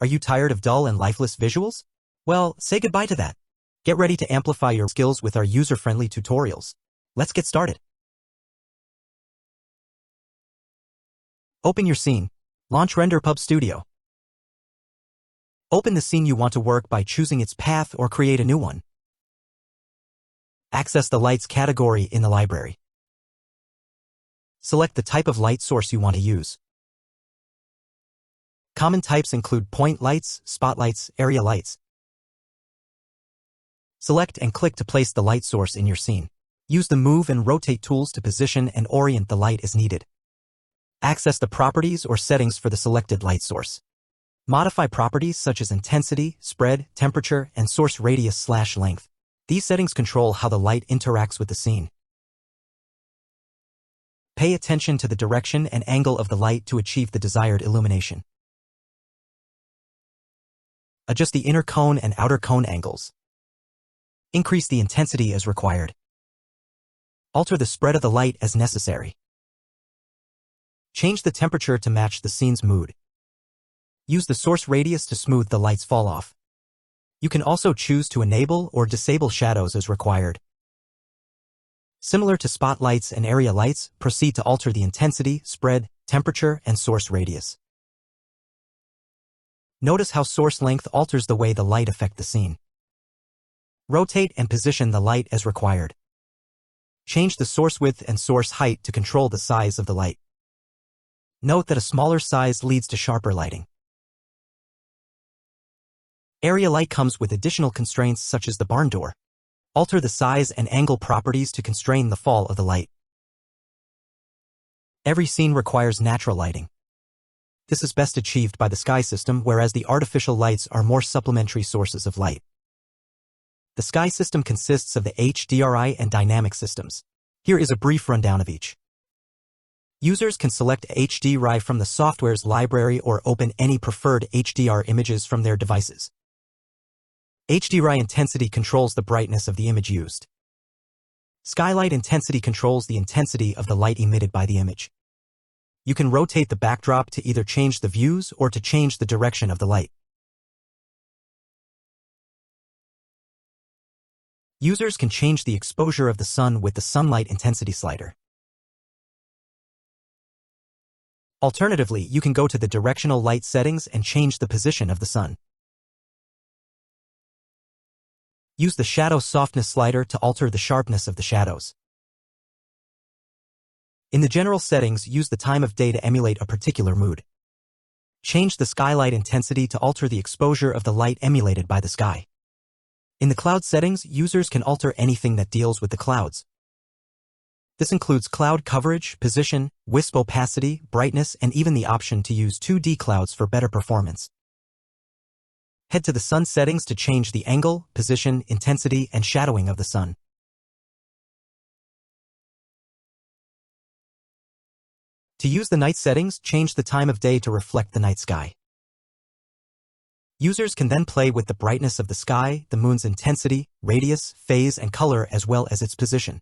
Are you tired of dull and lifeless visuals? Well, say goodbye to that. Get ready to amplify your skills with our user-friendly tutorials. Let's get started. Open your scene. Launch Renderpub Studio. Open the scene you want to work by choosing its path or create a new one. Access the lights category in the library. Select the type of light source you want to use. Common types include point lights, spotlights, area lights. Select and click to place the light source in your scene. Use the move and rotate tools to position and orient the light as needed. Access the properties or settings for the selected light source. Modify properties such as intensity, spread, temperature, and source radius/length. These settings control how the light interacts with the scene. Pay attention to the direction and angle of the light to achieve the desired illumination. Adjust the inner cone and outer cone angles. Increase the intensity as required. Alter the spread of the light as necessary. Change the temperature to match the scene's mood. Use the source radius to smooth the light's fall off. You can also choose to enable or disable shadows as required. Similar to spotlights and area lights, proceed to alter the intensity, spread, temperature, and source radius. Notice how source length alters the way the light affects the scene. Rotate and position the light as required. Change the source width and source height to control the size of the light. Note that a smaller size leads to sharper lighting. Area light comes with additional constraints such as the barn door. Alter the size and angle properties to constrain the fall of the light. Every scene requires natural lighting. This is best achieved by the sky system, whereas the artificial lights are more supplementary sources of light. The sky system consists of the HDRI and dynamic systems. Here is a brief rundown of each. Users can select HDRI from the software's library or open any preferred HDR images from their devices. HDRI intensity controls the brightness of the image used. Skylight intensity controls the intensity of the light emitted by the image. You can rotate the backdrop to either change the views or to change the direction of the light. Users can change the exposure of the sun with the sunlight intensity slider. Alternatively, you can go to the directional light settings and change the position of the sun. Use the shadow softness slider to alter the sharpness of the shadows. In the general settings, use the time of day to emulate a particular mood. Change the skylight intensity to alter the exposure of the light emulated by the sky. In the cloud settings, users can alter anything that deals with the clouds. This includes cloud coverage, position, wisp opacity, brightness, and even the option to use 2D clouds for better performance. Head to the sun settings to change the angle, position, intensity, and shadowing of the sun. To use the night settings, change the time of day to reflect the night sky. Users can then play with the brightness of the sky, the moon's intensity, radius, phase, and color, as well as its position.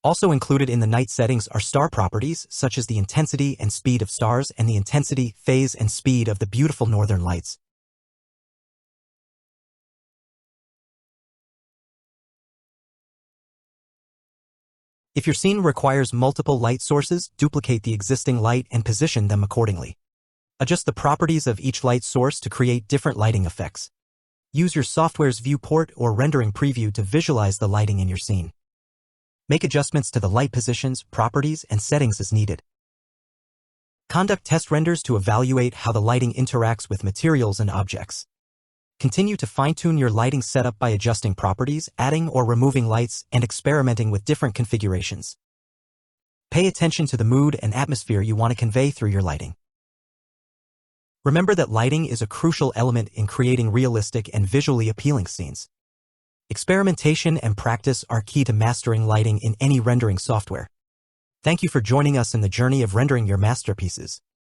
Also included in the night settings are star properties, such as the intensity and speed of stars and the intensity, phase, and speed of the beautiful northern lights. If your scene requires multiple light sources, duplicate the existing light and position them accordingly. Adjust the properties of each light source to create different lighting effects. Use your software's viewport or rendering preview to visualize the lighting in your scene. Make adjustments to the light positions, properties, and settings as needed. Conduct test renders to evaluate how the lighting interacts with materials and objects. Continue to fine-tune your lighting setup by adjusting properties, adding or removing lights, and experimenting with different configurations. Pay attention to the mood and atmosphere you want to convey through your lighting. Remember that lighting is a crucial element in creating realistic and visually appealing scenes. Experimentation and practice are key to mastering lighting in any rendering software. Thank you for joining us in the journey of rendering your masterpieces.